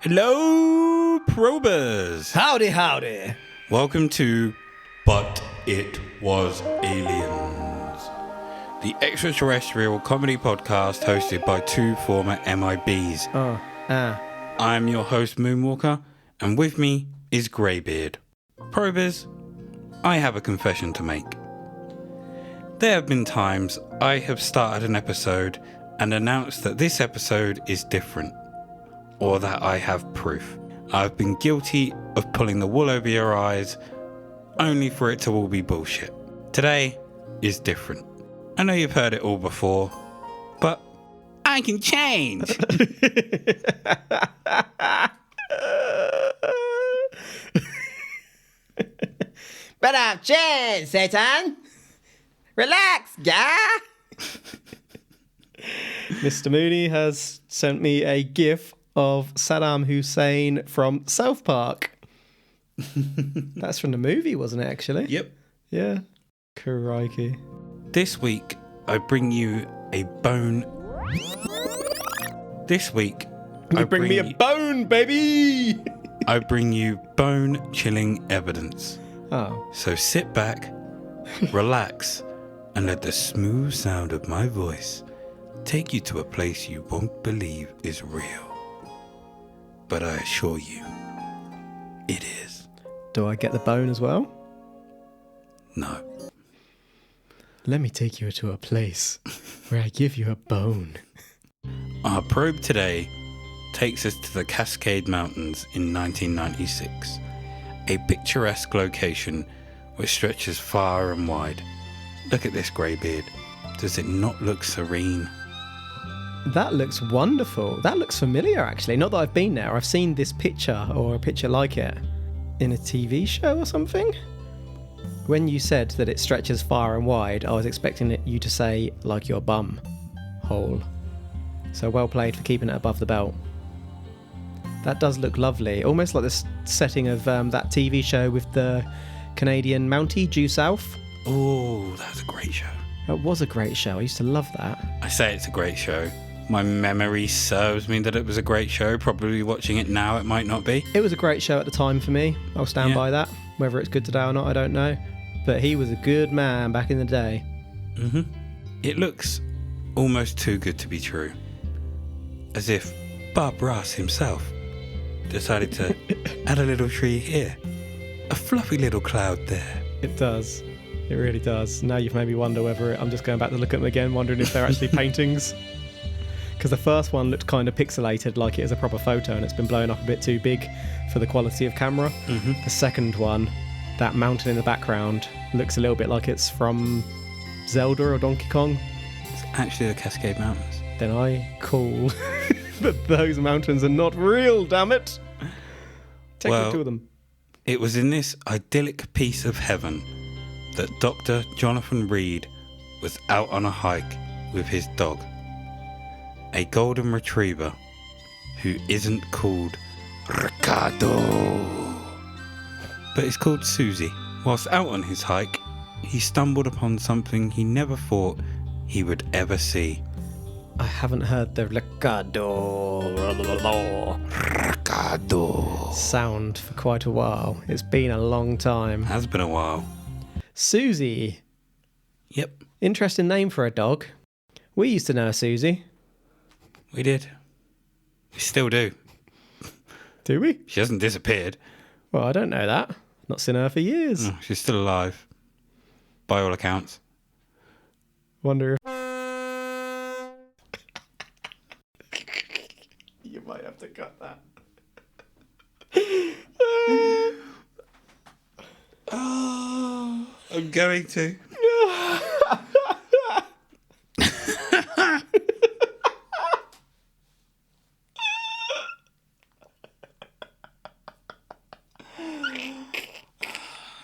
Hello, probers. Howdy, howdy. Welcome to But It Was Aliens, the extraterrestrial comedy podcast hosted by two former MIBs. I'm your host, Moonwalker, and with me is Greybeard. Probers, I have a confession to make. There have been times I have started an episode and announced that this episode is different, or that I have proof. I've been guilty of pulling the wool over your eyes, only for it to all be bullshit. Today is different. I know you've heard it all before, but I can change. But I've changed, Satan. Relax, guy. Mr. Mooney has sent me a gif of Saddam Hussein from South Park. That's from the movie, wasn't it, actually? Yep. Yeah. Crikey. This week, I bring you a bone. This week, You bring me a bone, baby! I bring you bone-chilling evidence. Oh. So sit back, relax, and let the smooth sound of my voice take you to a place you won't believe is real. But I assure you, it is. Do I get the bone as well? No. Let me take you to a place where I give you a bone. Our probe today takes us to the Cascade Mountains in 1996, a picturesque location which stretches far and wide. Look at this greybeard. Does it not look serene? That looks wonderful. That looks familiar, actually. Not that I've been there. I've seen this picture or a picture like it in a TV show or something. When you said that it stretches far and wide, I was expecting you to say, like your bum hole. So well played for keeping it above the belt. That does look lovely. Almost like the setting of that TV show with the Canadian Mountie, due south. Oh, that's a great show. That was a great show. I used to love that. I say it's a great show. My memory serves me that it was a great show. Probably watching it now, it might not be. It was a great show at the time for me. I'll stand by that. Whether it's good today or not, I don't know. But he was a good man back in the day. Mm-hmm. It looks almost too good to be true. As if Bob Ross himself decided to add a little tree here, a fluffy little cloud there. It does. It really does. Now you've made me wonder whether I'm just going back to look at them again, wondering if they're actually paintings. Because the first one looked kind of pixelated, like it is a proper photo, and it's been blown up a bit too big for the quality of camera. Mm-hmm. The second one, that mountain in the background, looks a little bit like it's from Zelda or Donkey Kong. It's actually the Cascade Mountains. Then I call that those mountains are not real, damn it. Take me to them. It was in this idyllic piece of heaven that Dr. Jonathan Reed was out on a hike with his dog, a golden retriever who isn't called Ricardo, but is called Susie. Whilst out on his hike, he stumbled upon something he never thought he would ever see. I haven't heard the Ricardo sound for quite a while. It's been a long time. Has been a while. Susie. Yep. Interesting name for a dog. We used to know Susie. We did. We still do. Do we? She hasn't disappeared. Well, I don't know that. Not seen her for years. No, she's still alive. By all accounts. Wonder if... You might have to cut that. Oh, I'm going to.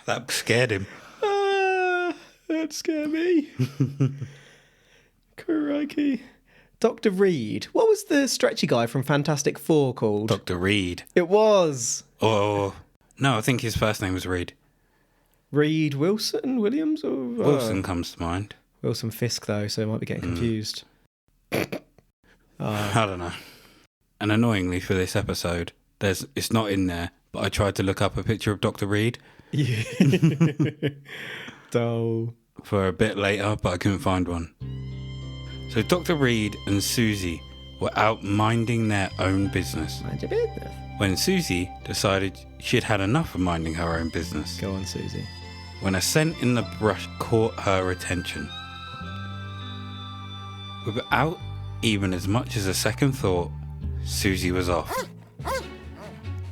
That scared him. That scared me. Crikey. Dr. Reed. What was the stretchy guy from Fantastic Four called? Dr. Reed. It was. Oh, no, I think his first name was Reed. Reed Williams? Or, Wilson comes to mind. Wilson Fisk, though, so I might be getting confused. I don't know. And annoyingly for this episode, It's not in there, but I tried to look up a picture of Dr. Reed. Yeah. Dull. For a bit later, but I couldn't find one. So Dr. Reed and Susie were out minding their own business. Mind your business. When Susie decided she'd had enough of minding her own business. Go on, Susie. When a scent in the brush caught her attention. Without even as much as a second thought, Susie was off.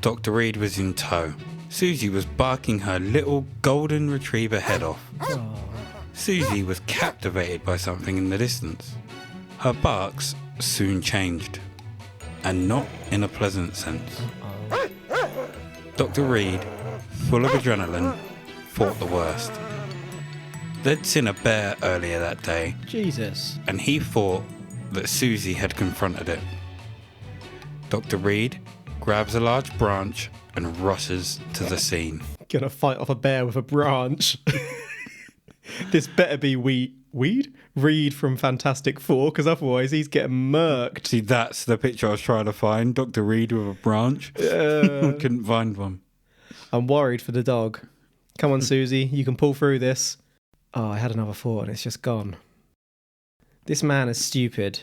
Dr. Reed was in tow. Susie was barking her little golden retriever head off. Oh. Susie was captivated by something in the distance. Her barks soon changed, and not in a pleasant sense. Dr. Reed, full of adrenaline, thought the worst. They'd seen a bear earlier that day, Jesus. and he thought that Susie had confronted it. Dr. Reed grabs a large branch and rushes to the scene. Gonna fight off a bear with a branch. This better be Reed from Fantastic Four, because otherwise he's getting murked. See, that's the picture I was trying to find. Dr. Reed with a branch. Couldn't find one. I'm worried for the dog. Come on, Susie, you can pull through this. Oh, I had another thought and it's just gone. This man is stupid.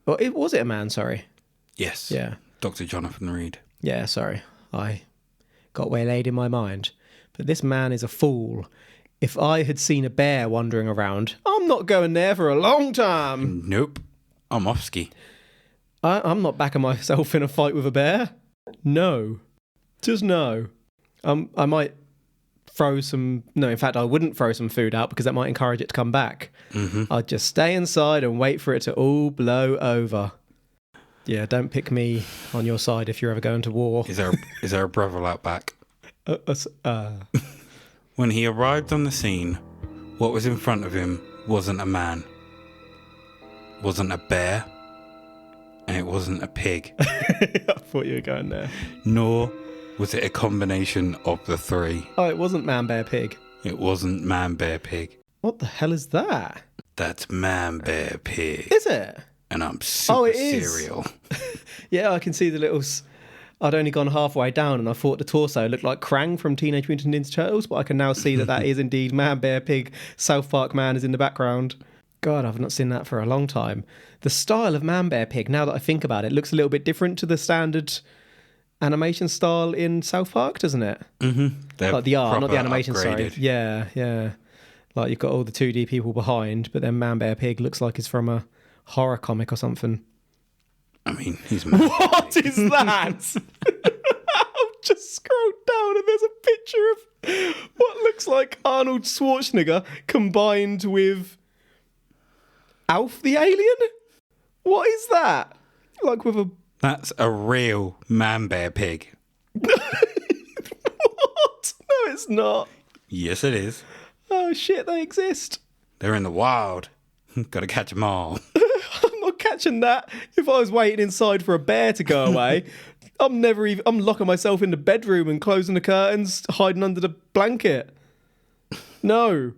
Well, was it a man? Sorry. Yes. Yeah. Dr. Jonathan Reed. Yeah, sorry. I got waylaid in my mind. But this man is a fool. If I had seen a bear wandering around, I'm not going there for a long time. Nope. I'm off ski. I'm not backing myself in a fight with a bear. No. Just no. I might throw some... No, in fact, I wouldn't throw some food out because that might encourage it to come back. Mm-hmm. I'd just stay inside and wait for it to all blow over. Yeah, don't pick me on your side if you're ever going to war. Is there a brother out back? When he arrived on the scene, what was in front of him wasn't a man, wasn't a bear, and it wasn't a pig. I thought you were going there. Nor was it a combination of the three. Oh, it wasn't man, bear, pig. It wasn't man, bear, pig. What the hell is that? That's man, bear, pig. Is it? And I'm super cereal. Yeah, I can see the little... I'd only gone halfway down and I thought the torso looked like Krang from Teenage Mutant Ninja Turtles, but I can now see that is indeed Man, Bear, Pig. South Park Man is in the background. God, I've not seen that for a long time. The style of Man, Bear, Pig, now that I think about it, looks a little bit different to the standard animation style in South Park, doesn't it? Mm-hmm. Like the art, not the animation upgraded. side. Yeah. Like you've got all the 2D people behind, but then Man, Bear, Pig looks like it's from a horror comic or something. I mean, he's mad. What is that? I've just scrolled down and there's a picture of what looks like Arnold Schwarzenegger combined with Alf the Alien? What is that? Like with a... That's a real man, bear, pig. What? No, it's not. Yes, it is. Oh, shit, they exist. They're in the wild. Gotta catch them all. I'm not catching that. If I was waiting inside for a bear to go away, I'm locking myself in the bedroom and closing the curtains, hiding under the blanket. No.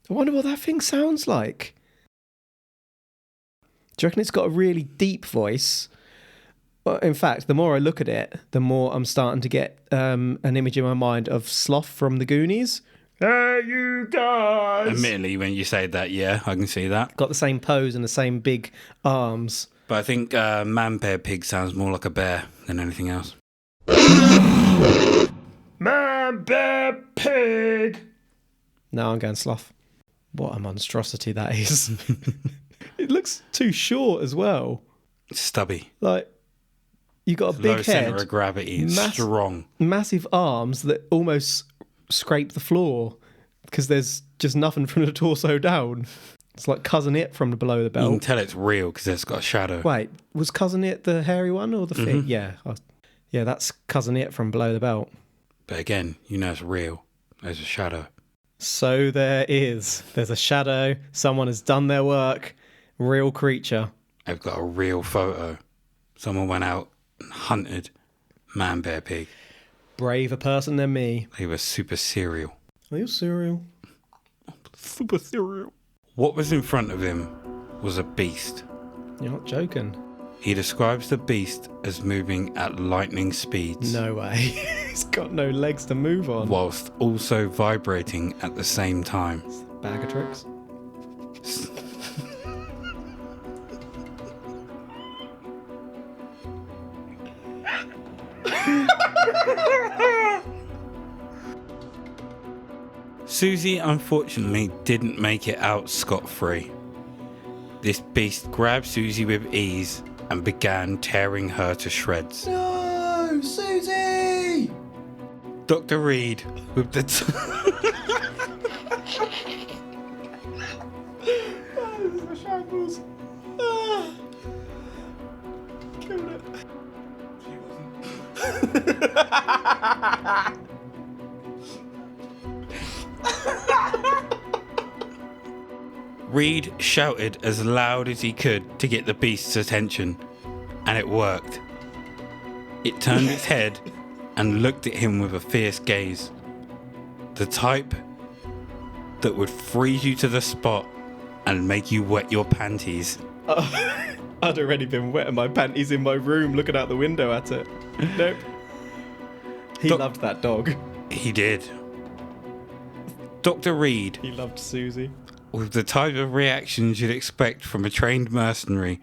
I wonder what that thing sounds like. Do you reckon it's got a really deep voice? Well, in fact, the more I look at it, the more I'm starting to get an image in my mind of Sloth from the Goonies. Hey, you guys! Admittedly, when you say that, yeah, I can see that. Got the same pose and the same big arms. But I think man, bear, pig sounds more like a bear than anything else. Man, bear, pig! No, I'm going Sloth. What a monstrosity that is. It looks too short as well. It's stubby. Like, you got a big Low head. centre of gravity. It's strong. Massive arms that almost scrape the floor because there's just nothing from the torso down. It's like Cousin It from below the You belt. can tell it's real because it's got a shadow. Wait, was Cousin It the hairy one or the thing? Yeah. Yeah, that's Cousin It from below the belt. But again, you know it's real. There's a shadow. So there is. There's a shadow. Someone has done their work. Real creature. I've got a real photo. Someone went out and hunted man, bear, pig. Braver person than me. They were super cereal. Are you cereal? Super cereal. What was in front of him was a beast. You're not joking. He describes the beast as moving at lightning speeds. No way. He's got no legs to move on. Whilst also vibrating at the same time. Bag of tricks. Susie unfortunately didn't make it out scot-free. This beast grabbed Susie with ease and began tearing her to shreds. No, Susie! Dr. Reed, with the This is a shambles. Killed it. Reed shouted as loud as he could to get the beast's attention, and it worked. It turned its head and looked at him with a fierce gaze. The type that would freeze you to the spot and make you wet your panties. I'd already been wetting my panties in my room looking out the window at it. Nope. He loved that dog. He did. Dr. Reed, He loved Susie. with the type of reactions you'd expect from a trained mercenary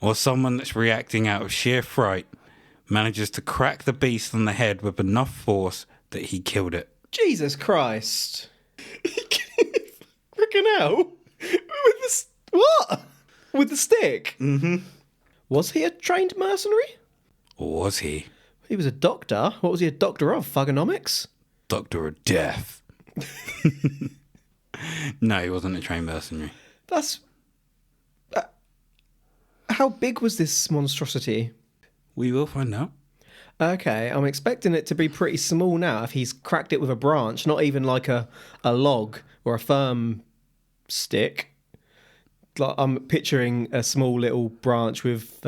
or someone that's reacting out of sheer fright, manages to crack the beast on the head with enough force that he killed it. Jesus Christ. Freaking hell. What? With the stick? Mm-hmm. Was he a trained mercenary? Or was he? He was a doctor. What was he a doctor of? Thugonomics? Doctor of Death. No, he wasn't a trained mercenary. That's... how big was this monstrosity? We will find out. Okay, I'm expecting it to be pretty small now if he's cracked it with a branch, not even like a log or a firm stick. Like, I'm picturing a small little branch with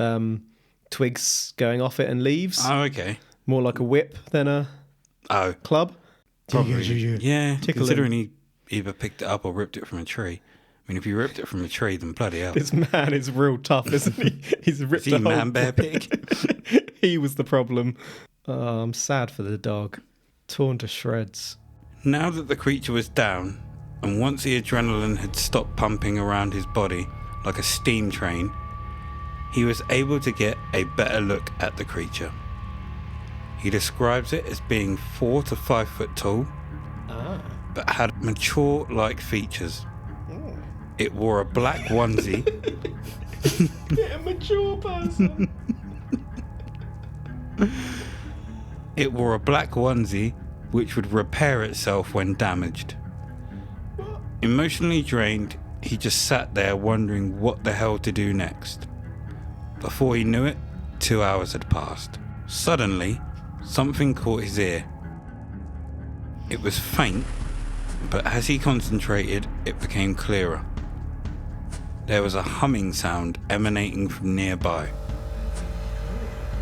twigs going off it and leaves. Oh, okay. More like a whip than a club. Probably. Yeah, Tickle considering he either picked it up or ripped it from a tree. I mean, if you ripped it from a tree, then bloody hell. This man is real tough, isn't he? He's ripped Is he a whole... man, bear, pig? He was the problem. Oh, I'm sad for the dog. Torn to shreds. Now that the creature was down, and once the adrenaline had stopped pumping around his body like a steam train, he was able to get a better look at the creature. He describes it as being 4 to 5 foot tall, but had mature-like features. It wore a black onesie. A mature person. It wore a black onesie which would repair itself when damaged. Emotionally drained, he just sat there wondering what the hell to do next. Before he knew it, 2 hours had passed. Suddenly, something caught his ear. It was faint, but as he concentrated, it became clearer. There was a humming sound emanating from nearby.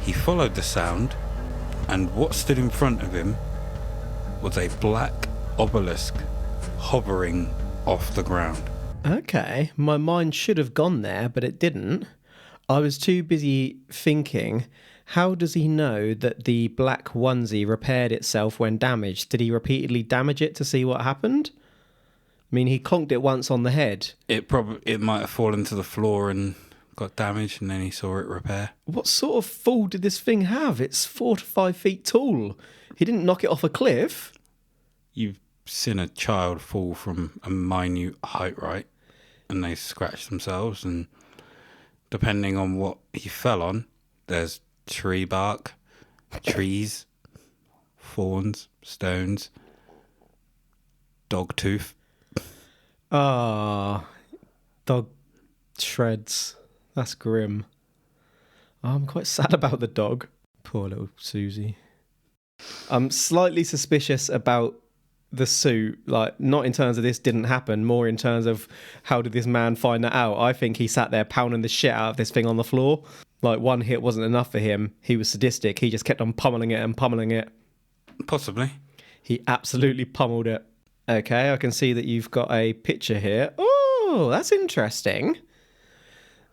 He followed the sound, and what stood in front of him was a black obelisk hovering off the ground. Okay, my mind should have gone there, but it didn't. I was too busy thinking, how does he know that the black onesie repaired itself when damaged? Did he repeatedly damage it to see what happened? I mean, he conked it once on the head. It might have fallen to the floor and got damaged, and then he saw it repair. What sort of fall did this thing have? It's 4 to 5 feet tall. He didn't knock it off a cliff. You've seen a child fall from a minute height, right? And they scratch themselves, and depending on what he fell on, there's tree bark, trees, thorns, stones, dog tooth. Ah, dog shreds. That's grim. I'm quite sad about the dog. Poor little Susie. I'm slightly suspicious about the suit, like not in terms of this didn't happen, more in terms of how did this man find that out. I think he sat there pounding the shit out of this thing on the floor. Like one hit wasn't enough for him. He was sadistic. He just kept on pummeling it and pummeling it. Possibly. He absolutely pummeled it. Okay, I can see that you've got a picture here. Oh, that's interesting.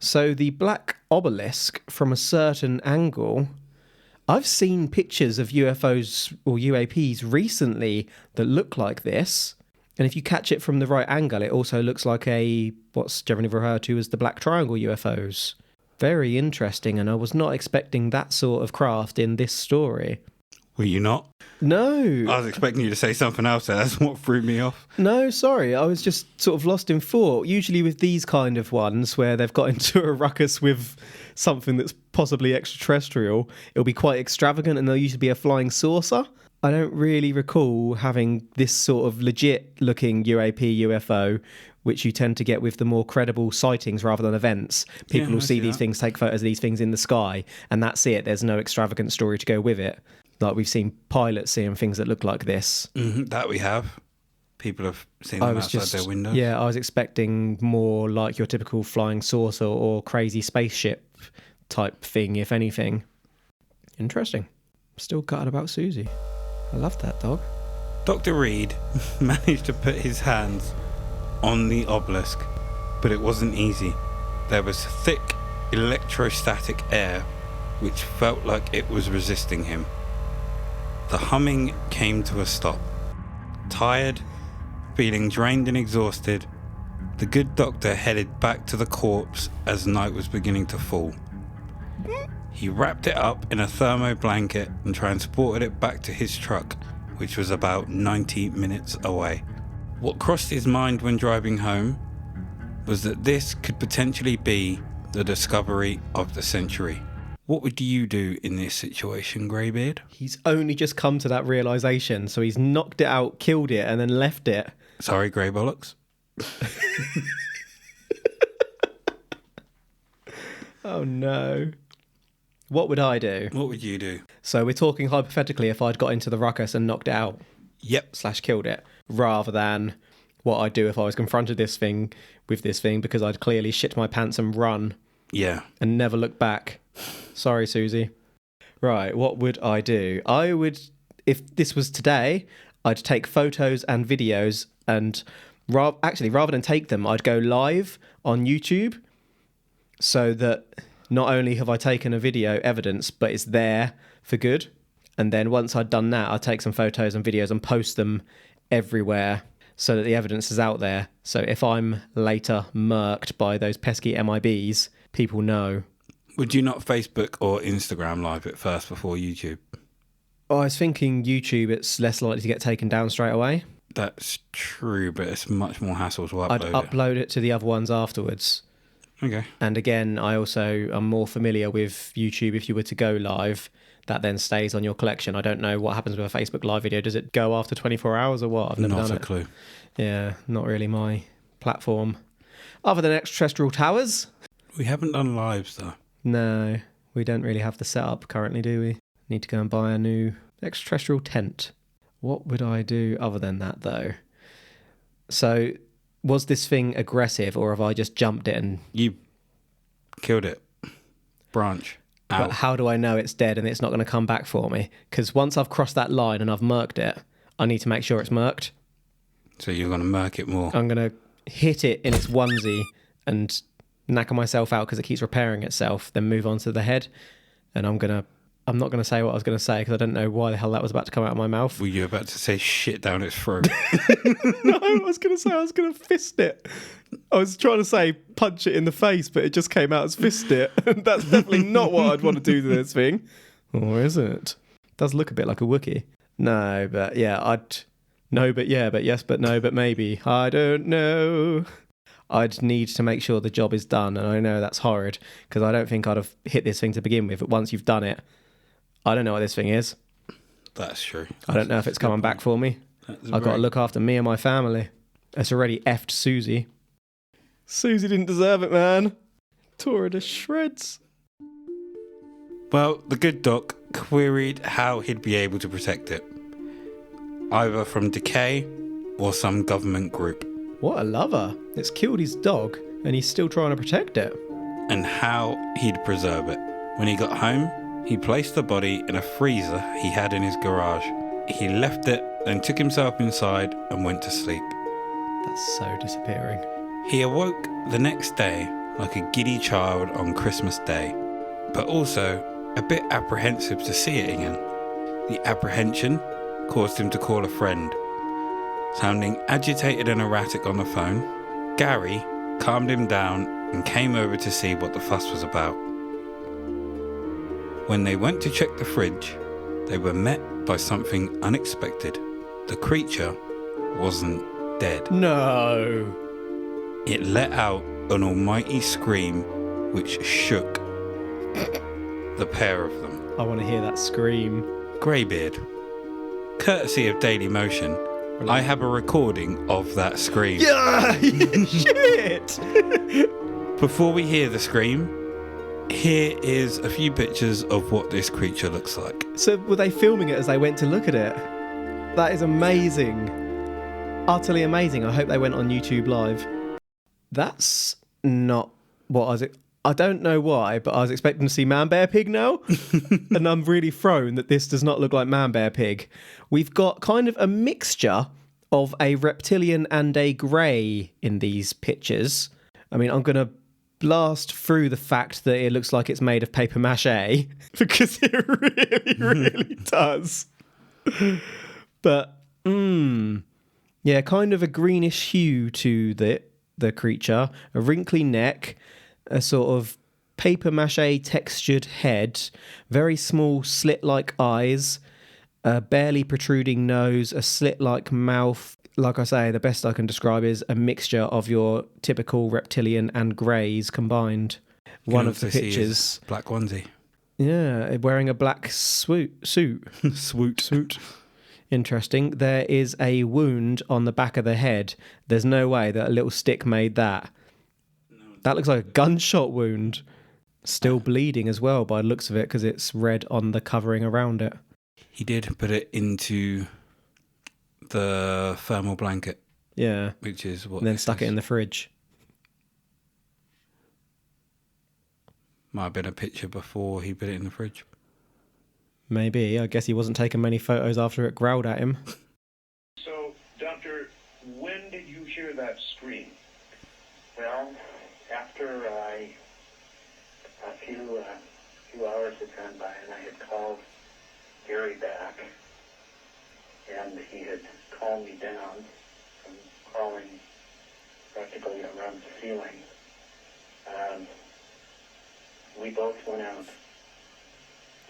So the black obelisk from a certain angle, I've seen pictures of UFOs or UAPs recently that look like this. And if you catch it from the right angle, it also looks like what's generally referred to as the black triangle UFOs. Very interesting, and I was not expecting that sort of craft in this story. Were you not? No. I was expecting you to say something else there. That's what threw me off. No, sorry. I was just sort of lost in thought. Usually with these kind of ones where they've got into a ruckus with something that's possibly extraterrestrial, it'll be quite extravagant and there'll usually be a flying saucer. I don't really recall having this sort of legit looking UAP, UFO, which you tend to get with the more credible sightings rather than events. People will see these things, take photos of these things in the sky, and that's it. There's no extravagant story to go with it. Like we've seen pilots seeing things that look like this. Mm-hmm, that we have. People have seen them outside their windows. Yeah, I was expecting more like your typical flying saucer or crazy spaceship type thing, if anything. Interesting. Still gutted about Susie. I love that dog. Dr. Reed managed to put his hands on the obelisk, but it wasn't easy. There was thick electrostatic air which felt like it was resisting him. The humming came to a stop. Tired, feeling drained and exhausted, the good doctor headed back to the corpse as night was beginning to fall. He wrapped it up in a thermo blanket and transported it back to his truck, which was about 90 minutes away. What crossed his mind when driving home was that this could potentially be the discovery of the century. What would you do in this situation, Greybeard? He's only just come to that realisation, so he's knocked it out, killed it, and then left it. Sorry, Grey Bollocks. Oh no. What would I do? What would you do? So we're talking hypothetically if I'd got into the ruckus and knocked it out. Yep. / killed it, rather than what I'd do if I was confronted with this thing because I'd clearly shit my pants and run. Yeah. And never look back. Sorry, Susie. Right, what would I do? I would, if this was today, I'd take photos and videos and rather than take them, I'd go live on YouTube so that not only have I taken a video evidence, but it's there for good. And then once I'd done that, I'd take some photos and videos and post them everywhere so that the evidence is out there. So if I'm later murked by those pesky MIBs, people know. Would you not Facebook or Instagram live it first before YouTube? Oh, I was thinking YouTube, it's less likely to get taken down straight away. That's true, but it's much more hassle to upload I'd upload it to the other ones afterwards. Okay. And again, I'm more familiar with YouTube. If you were to go live, that then stays on your collection. I don't know what happens with a Facebook live video. Does it go after 24 hours or what? I've never done it. Not a clue. Yeah, not really my platform. Other than extraterrestrial towers. We haven't done lives though. No, we don't really have the setup currently, do we? Need to go and buy a new extraterrestrial tent. What would I do other than that, though? So, was this thing aggressive, or have I just jumped it and... You killed it. Branch. Out. But how do I know it's dead and it's not going to come back for me? Because once I've crossed that line and I've murked it, I need to make sure it's murked. So you're going to murk it more? I'm going to hit it in its onesie and knacker myself out because it keeps repairing itself, then move on to the head. And I'm not going to say what I was going to say because I don't know why the hell that was about to come out of my mouth. Were you about to say shit down its throat? No, I was going to fist it. I was trying to say punch it in the face, but it just came out as fist it. And that's definitely not what I'd want to do to this thing. Or is it? It does look a bit like a Wookiee. No, but yeah, no, but yeah, but yes, but no, but maybe. I don't know. I'd need to make sure the job is done, and I know that's horrid because I don't think I'd have hit this thing to begin with. But once you've done it, I don't know what this thing is. That's true. I don't know if it's coming back for me. I've got to look after me and my family. It's already effed Susie. Susie didn't deserve it, man. Tore her to shreds. Well, the good doc queried how he'd be able to protect it. Either from decay or some government group. What a lover. It's killed his dog and he's still trying to protect it. And how he'd preserve it. When he got home, he placed the body in a freezer he had in his garage. He left it, then took himself inside and went to sleep. That's so disappearing. He awoke the next day like a giddy child on Christmas Day, but also a bit apprehensive to see it again. The apprehension caused him to call a friend. Sounding agitated and erratic on the phone, Gary calmed him down and came over to see what the fuss was about. When they went to check the fridge, they were met by something unexpected. The creature wasn't dead. No. It let out an almighty scream which shook the pair of them. I want to hear that scream. Greybeard, courtesy of Daily Motion, I have a recording of that scream. Yeah, shit. Before we hear the scream, here is a few pictures of what this creature looks like. So were they filming it as they went to look at it? That is amazing. Utterly amazing. I hope they went on YouTube Live. That's not what I don't know why, but I was expecting to see Man Bear Pig now. And I'm really thrown that this does not look like Man Bear Pig. We've got kind of a mixture of a reptilian and a grey in these pictures. I mean, I'm going to blast through the fact that it looks like it's made of paper mache, because it really, really does. But, yeah, kind of a greenish hue to the creature, a wrinkly neck, a sort of paper mache textured head, very small slit-like eyes, a barely protruding nose, a slit-like mouth. Like I say, the best I can describe is a mixture of your typical reptilian and greys combined. One of the pictures, black onesie. Yeah, wearing a black suit. Swoot. Interesting. There is a wound on the back of the head. There's no way that a little stick made that. That looks like a gunshot wound. Still bleeding as well by the looks of it, because it's red on the covering around it. He did put it into the thermal blanket. Yeah. Which is what. And then stuck it in the fridge. Might have been a picture before he put it in the fridge. Maybe. I guess he wasn't taking many photos after it growled at him. So, Doctor, when did you hear that scream? Well, after a few hours had gone by and I had called Gary back, and he had calmed me down from crawling practically around the ceiling, we both went out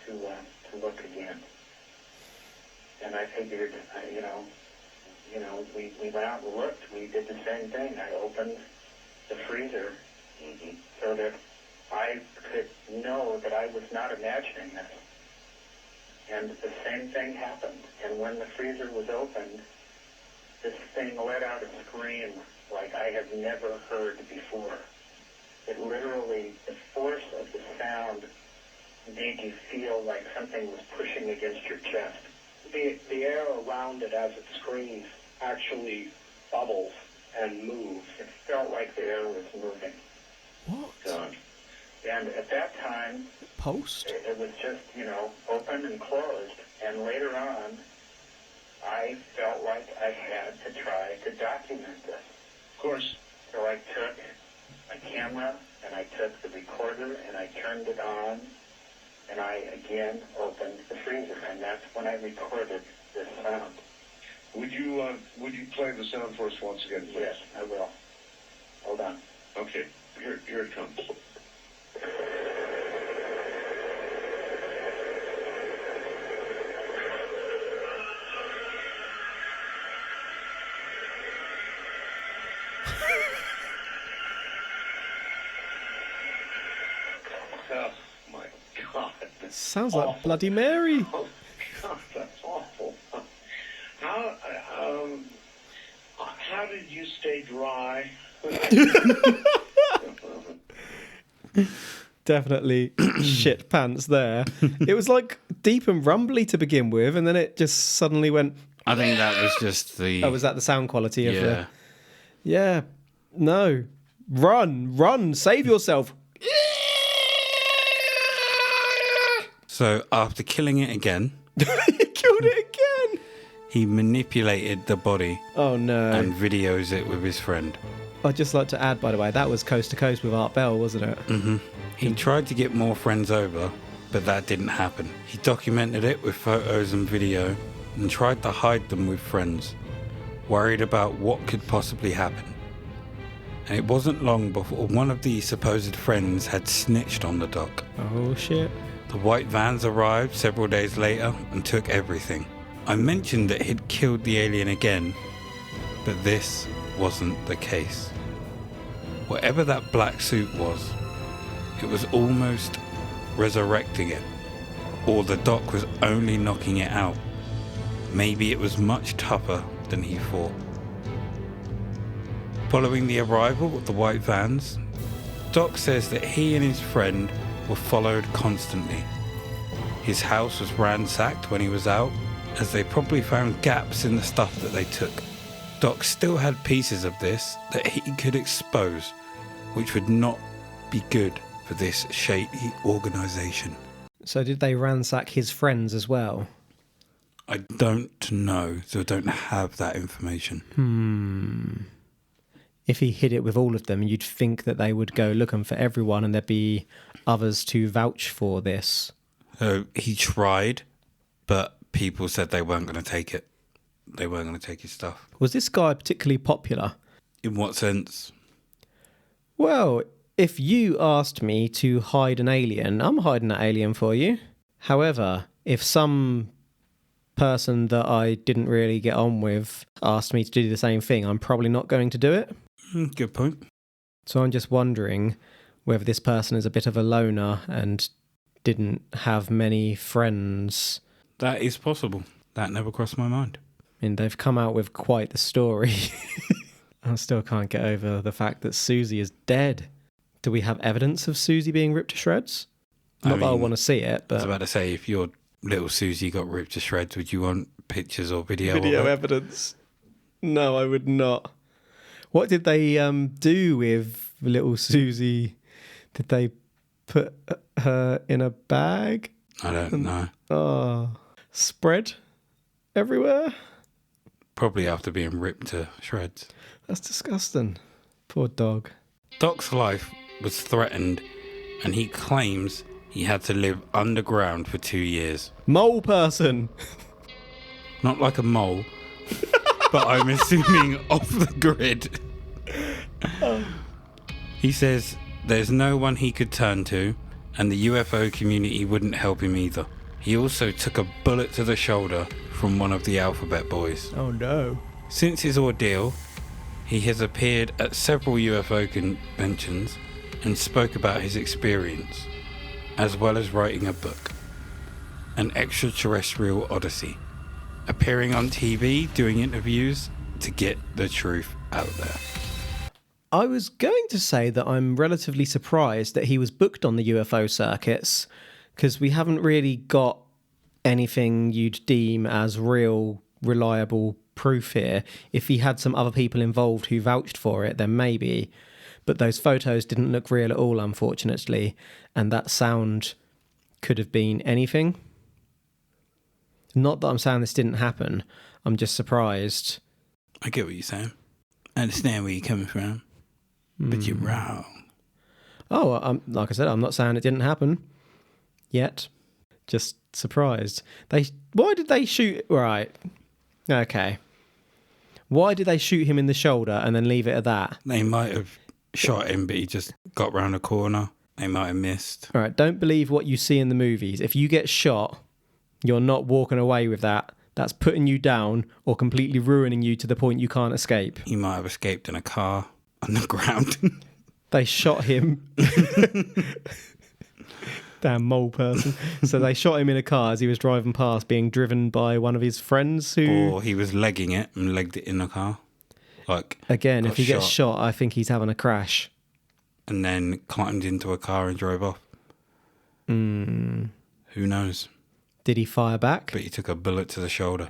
to look again. And I figured, we went out and looked. We did the same thing. I opened the freezer so that I could know that I was not imagining this. And the same thing happened. And when the freezer was opened, this thing let out a scream like I have never heard before. It literally, the force of the sound made you feel like something was pushing against your chest. The air around it as it screams actually bubbles and moves. It felt like the air was moving. What? So, and at that time, Post? it was just, open and closed. And later on, I felt like I had to try to document this. Of course. So I took a camera and I took the recorder and I turned it on and I again opened the freezer, and that's when I recorded this sound. Would you play the sound for us once again, please? Yes, I will. Hold on. Okay, here it comes. Oh my God! Sounds like Bloody Mary. Oh God, that's awful. How did you stay dry? Definitely shit pants there. It was like deep and rumbly to begin with, and then it just suddenly went. I think that was just the. Oh, was that the sound quality of Yeah. the? Yeah. No. Run! Save yourself! So after killing it again, He killed it again. he manipulated the body Oh no. and videos it with his friend. I'd just like to add, by the way, that was Coast to Coast with Art Bell, wasn't it? Mm-hmm. He tried to get more friends over, but that didn't happen. He documented it with photos and video and tried to hide them with friends, worried about what could possibly happen. And it wasn't long before one of the supposed friends had snitched on the doc. Oh, shit. The white vans arrived several days later and took everything. I mentioned that he'd killed the alien again, but this wasn't the case. Whatever that black suit was, it was almost resurrecting it, or the doc was only knocking it out. Maybe it was much tougher than he thought. Following the arrival of the white vans, Doc says that he and his friend were followed constantly. His house was ransacked when he was out, as they probably found gaps in the stuff that they took. Doc still had pieces of this that he could expose, which would not be good for this shady organisation. So did they ransack his friends as well? I don't know, so I don't have that information. If he hid it with all of them, you'd think that they would go looking for everyone and there'd be others to vouch for this. So he tried, but people said they weren't going to take it. They weren't going to take his stuff. Was this guy particularly popular? In what sense? Well, if you asked me to hide an alien, I'm hiding that alien for you. However, if some person that I didn't really get on with asked me to do the same thing, I'm probably not going to do it. Good point. So I'm just wondering whether this person is a bit of a loner and didn't have many friends. That is possible. That never crossed my mind. I mean, they've come out with quite the story. I still can't get over the fact that Susie is dead. Do we have evidence of Susie being ripped to shreds? Not that I want to see it, but... I was about to say, if your little Susie got ripped to shreds, would you want pictures or video of Video it? evidence? No, I would not. What did they do with little Susie? Did they put her in a bag? I don't know. Oh, spread everywhere? Probably after being ripped to shreds. That's disgusting. Poor dog. Doc's life was threatened, and he claims he had to live underground for 2 years. Mole person! Not like a mole, but I'm assuming off the grid. He says there's no one he could turn to, and the UFO community wouldn't help him either. He also took a bullet to the shoulder from one of the Alphabet Boys. Oh no. Since his ordeal, he has appeared at several UFO conventions and spoke about his experience, as well as writing a book, An Extraterrestrial Odyssey, appearing on TV, doing interviews to get the truth out there. I was going to say that I'm relatively surprised that he was booked on the UFO circuits, because we haven't really got anything you'd deem as real, reliable proof here. If he had some other people involved who vouched for it, then maybe. But those photos didn't look real at all, unfortunately, and that sound could have been anything. Not that I'm saying this didn't happen, I'm just surprised. I get what you're saying. I understand where you're coming from, but you're wrong. Oh, like I said, I'm not saying it didn't happen yet. Just surprised. Why did they shoot... Right. Okay. Why did they shoot him in the shoulder and then leave it at that? They might have shot him, but he just got round the corner. They might have missed. All right, don't believe what you see in the movies. If you get shot, you're not walking away with that. That's putting you down or completely ruining you to the point you can't escape. He might have escaped in a car on the ground. They shot him. Damn mole person. So they shot him in a car as he was driving past, being driven by one of his friends who... Or he was legging it and legged it in the car. Like, Again, if he gets shot, I think he's having a crash. And then climbed into a car and drove off. Who knows? Did he fire back? But he took a bullet to the shoulder.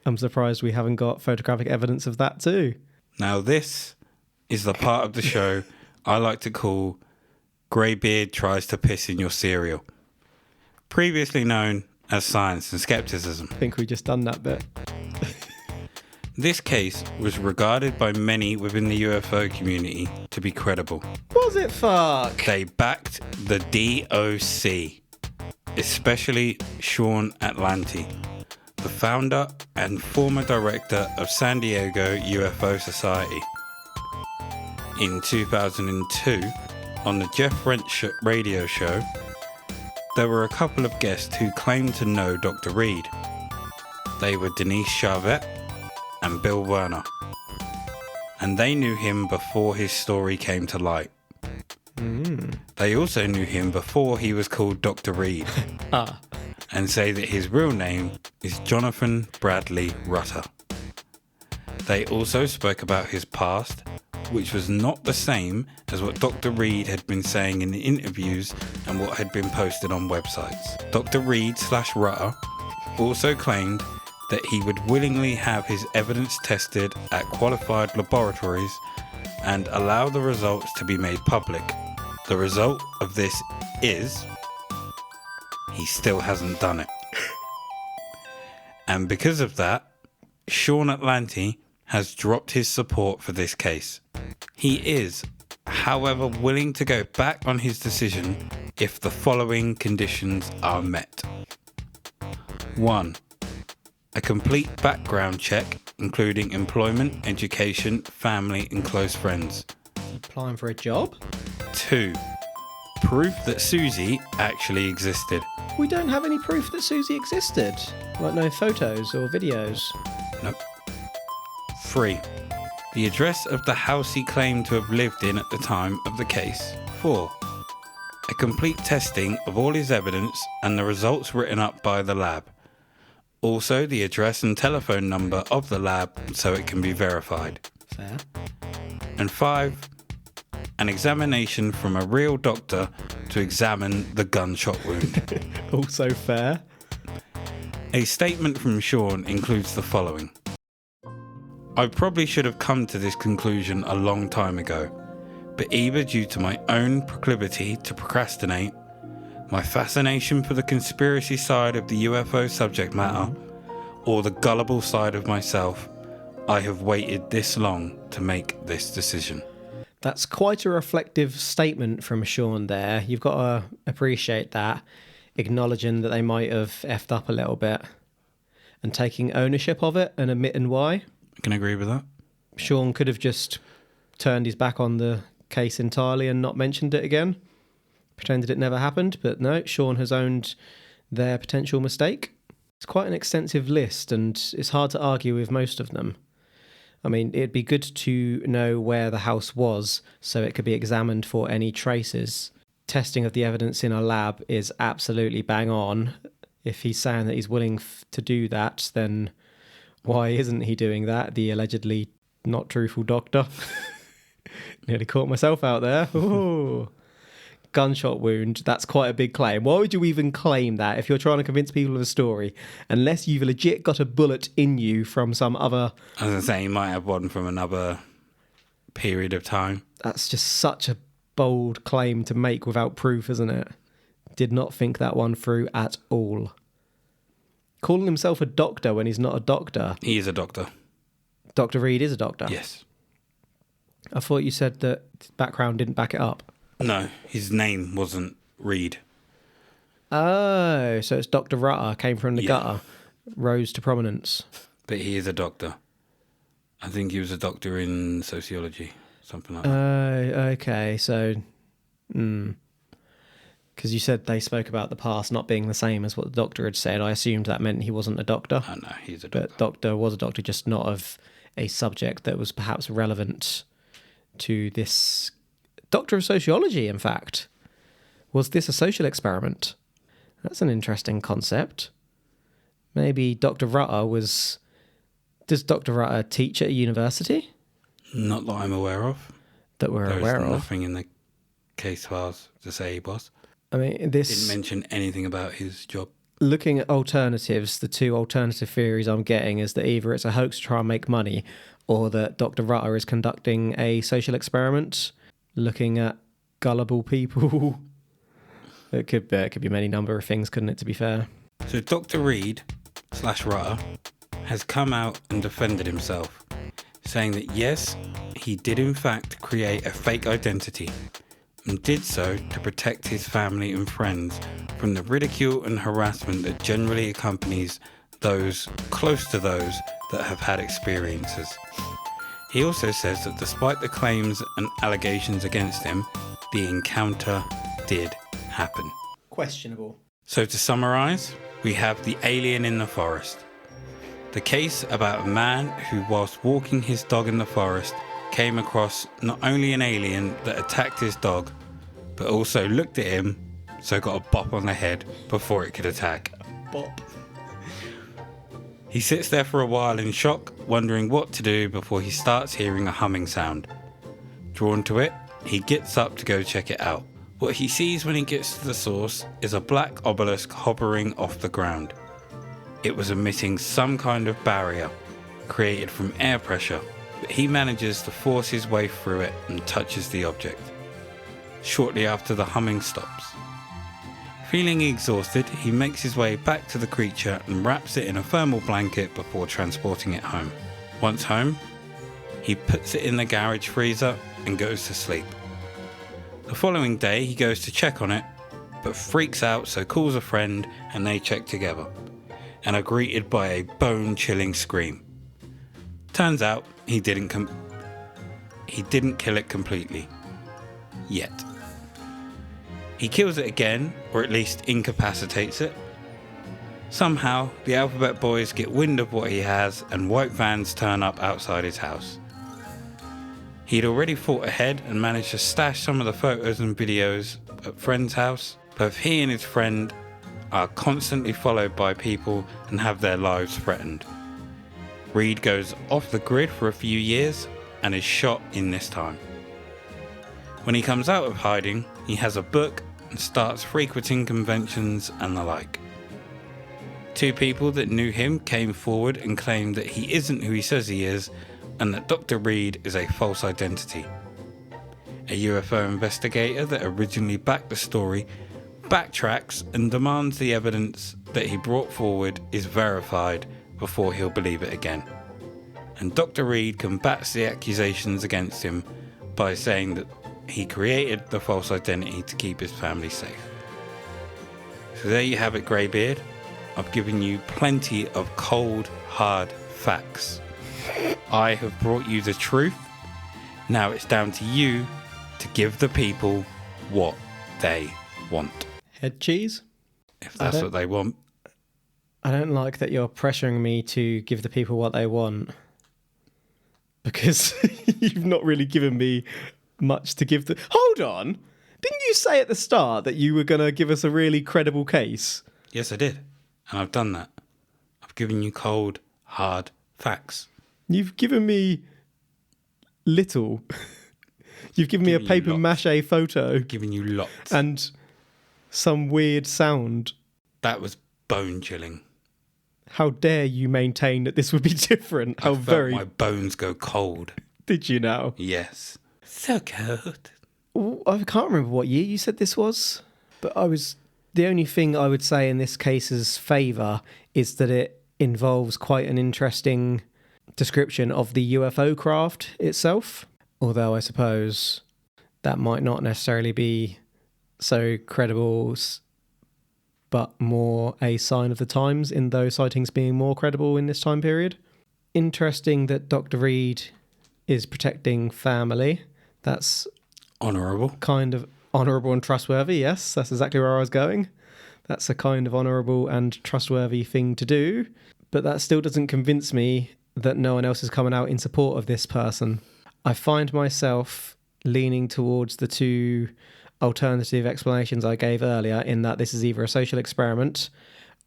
I'm surprised we haven't got photographic evidence of that too. Now this is the part of the show I like to call Greybeard Tries to Piss in Your Cereal. Previously known as Science and Skepticism. I think we just done that bit. This case was regarded by many within the UFO community to be credible. Was it fuck? They backed the DOC, especially Sean Atlanti, the founder and former director of San Diego UFO Society. In 2002, on the Jeff Wrench radio show, there were a couple of guests who claimed to know Dr. Reed. They were Denise Charvet and Bill Werner, and they knew him before his story came to light. They also knew him before he was called Dr. Reed, and say that his real name is Jonathan Bradley Rutter. They also spoke about his past, which was not the same as what Dr. Reed had been saying in the interviews and what had been posted on websites. Dr. Reed/Rutter also claimed that he would willingly have his evidence tested at qualified laboratories and allow the results to be made public. The result of this is he still hasn't done it. And because of that, Sean Atlanti has dropped his support for this case. He is, however, willing to go back on his decision if the following conditions are met. 1. A complete background check, including employment, education, family, and close friends. Applying for a job? 2. Proof that Susie actually existed. We don't have any proof that Susie existed. Like no photos or videos. Nope. 3. The address of the house he claimed to have lived in at the time of the case. 4. A complete testing of all his evidence and the results written up by the lab. Also, the address and telephone number of the lab so it can be verified. Fair. And 5. An examination from a real doctor to examine the gunshot wound. Also fair. A statement from Sean includes the following. I probably should have come to this conclusion a long time ago, but either due to my own proclivity to procrastinate, my fascination for the conspiracy side of the UFO subject matter, or the gullible side of myself, I have waited this long to make this decision. That's quite a reflective statement from Sean there. You've got to appreciate that, acknowledging that they might have effed up a little bit and taking ownership of it and admitting why. I can agree with that. Sean could have just turned his back on the case entirely and not mentioned it again, pretended it never happened, but no, Sean has owned their potential mistake. It's quite an extensive list and it's hard to argue with most of them. I mean, it'd be good to know where the house was so it could be examined for any traces. Testing of the evidence in a lab is absolutely bang on. If he's saying that he's willing to do that, then why isn't he doing that? The allegedly not truthful doctor. Nearly caught myself out there. Ooh. Gunshot wound, that's quite a big claim. Why would you even claim that if you're trying to convince people of a story, unless you've legit got a bullet in you from some other... I was going to say, you might have one from another period of time. That's just such a bold claim to make without proof, isn't it? Did not think that one through at all. Calling himself a doctor when he's not a doctor. He is a doctor. Dr. Reed is a doctor? Yes. I thought you said that his background didn't back it up. No, his name wasn't Reed. Oh, so it's Dr. Rutter, came from the gutter, rose to prominence. But he is a doctor. I think he was a doctor in sociology, something like that. Oh, okay, so... Because you said they spoke about the past not being the same as what the doctor had said. I assumed that meant he wasn't a doctor. Oh, no, he's a doctor. But doctor was a doctor, just not of a subject that was perhaps relevant to this... Doctor of sociology, in fact. Was this a social experiment? That's an interesting concept. Maybe Dr. Rutter was... Does Dr. Rutter teach at a university? Not that I'm aware of. That we're aware of? There's nothing in the case files to say he was. I mean, this... Didn't mention anything about his job. Looking at alternatives, the two alternative theories I'm getting is that either it's a hoax to try and make money, or that Dr. Rutter is conducting a social experiment... looking at gullible people. It could be many number of things, couldn't it, to be fair? So Dr. Reed /Rutter has come out and defended himself, saying that yes, he did in fact create a fake identity and did so to protect his family and friends from the ridicule and harassment that generally accompanies those close to those that have had experiences. He also says that despite the claims and allegations against him, the encounter did happen. Questionable. So to summarise, we have the alien in the forest. The case about a man who, whilst walking his dog in the forest, came across not only an alien that attacked his dog, but also looked at him, so got a bop on the head before it could attack. Bop. He sits there for a while in shock, wondering what to do before he starts hearing a humming sound. Drawn to it, he gets up to go check it out. What he sees when he gets to the source is a black obelisk hovering off the ground. It was emitting some kind of barrier, created from air pressure, but he manages to force his way through it and touches the object. Shortly after, the humming stops. Feeling exhausted, he makes his way back to the creature and wraps it in a thermal blanket before transporting it home. Once home, he puts it in the garage freezer and goes to sleep. The following day, he goes to check on it, but freaks out, so calls a friend and they check together, and are greeted by a bone-chilling scream. Turns out he didn't kill it completely. Yet. He kills it again, or at least incapacitates it. Somehow, the Alphabet Boys get wind of what he has, and white vans turn up outside his house. He'd already thought ahead and managed to stash some of the photos and videos at friend's house. Both he and his friend are constantly followed by people and have their lives threatened. Reed goes off the grid for a few years and is shot in this time. When he comes out of hiding, he has a book and starts frequenting conventions and the like. Two people that knew him came forward and claimed that he isn't who he says he is, and that Dr. Reed is a false identity. A UFO investigator that originally backed the story backtracks and demands the evidence that he brought forward is verified before he'll believe it again. And Dr. Reed combats the accusations against him by saying that he created the false identity to keep his family safe. So there you have it, Greybeard. I've given you plenty of cold, hard facts. I have brought you the truth. Now it's down to you to give the people what they want. Head cheese? If that's what they want. I don't like that you're pressuring me to give the people what they want, because you've not really given me much to give them. Hold on! Didn't you say at the start that you were going to give us a really credible case? Yes, I did. And I've done that. I've given you cold, hard facts. You've given me little. You've given me a paper mache photo. I've given you lots. And some weird sound. That was bone-chilling. How dare you maintain that this would be different? I felt my bones go cold. Did you now? Yes. So cold. I can't remember what year you said this was, but the only thing I would say in this case's favour is that it involves quite an interesting description of the UFO craft itself, although I suppose that might not necessarily be so credible, but more a sign of the times in those sightings being more credible in this time period. Interesting that Dr. Reed is protecting family. That's honourable. Kind of honourable and trustworthy, yes. That's exactly where I was going. That's a kind of honourable and trustworthy thing to do. But that still doesn't convince me that no one else is coming out in support of this person. I find myself leaning towards the two alternative explanations I gave earlier, in that this is either a social experiment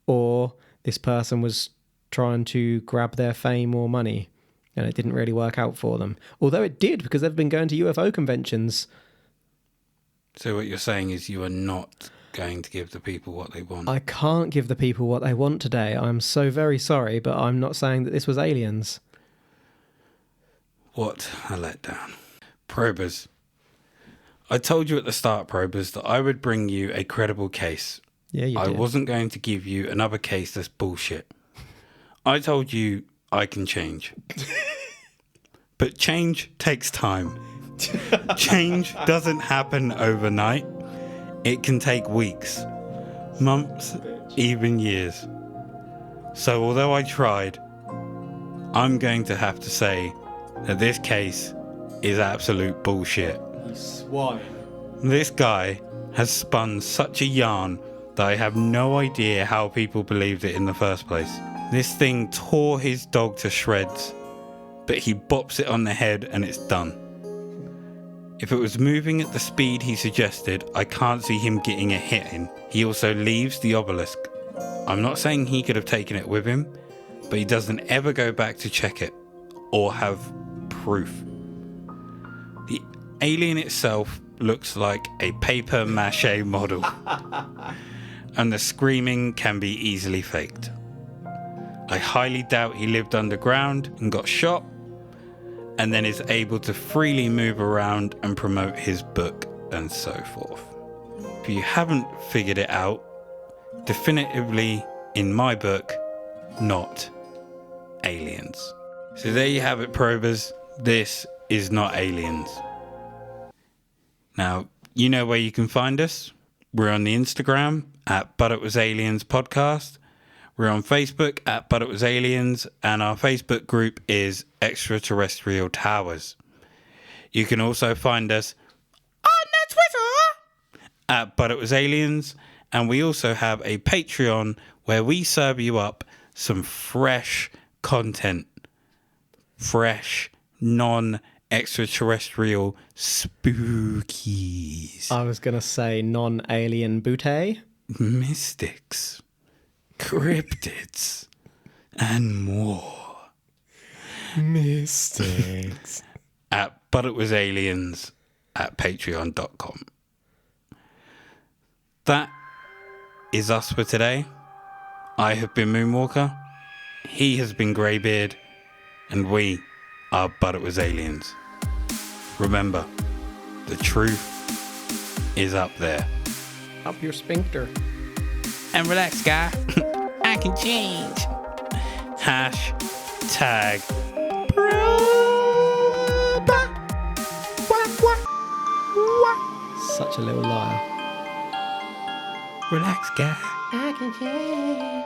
or this person was trying to grab their fame or money and it didn't really work out for them. Although it did, because they've been going to UFO conventions. So what you're saying is you are not going to give the people what they want? I can't give the people what they want today. I'm so very sorry, but I'm not saying that this was aliens. What a letdown. Probers. I told you at the start, Probers, that I would bring you a credible case. Yeah, you did. I wasn't going to give you another case that's bullshit. I told you I can change. But change takes time. Change doesn't happen overnight. It can take weeks, months, even years. So although I tried, I'm going to have to say that this case is absolute bullshit. You swine. This guy has spun such a yarn that I have no idea how people believed it in the first place. This thing tore his dog to shreds, but he bops it on the head and it's done. If it was moving at the speed he suggested, I can't see him getting a hit in. He also leaves the obelisk. I'm not saying he could have taken it with him, but he doesn't ever go back to check it or have proof. The alien itself looks like a paper mache model, and the screaming can be easily faked. I highly doubt he lived underground and got shot, and then is able to freely move around and promote his book and so forth. If you haven't figured it out, definitively, in my book, not aliens. So there you have it, probers. This is not aliens. Now, you know where you can find us. We're on the Instagram at But It Was Aliens Podcast. We're on Facebook at But It Was Aliens, and our Facebook group is Extraterrestrial Towers. You can also find us on the Twitter at But It Was Aliens, and we also have a Patreon where we serve you up some fresh content. Fresh, non-extraterrestrial spookies. I was going to say non-alien booty. Mystics, cryptids, and more. Mystics. At But It Was Aliens at patreon.com. That is us for today. I have been Moonwalker. He has been Greybeard. And we are But It Was Aliens. Remember, the truth is up there. Up your sphincter. And relax, guy. I can change. Hashtag Such a little liar. relax, guy. I can change.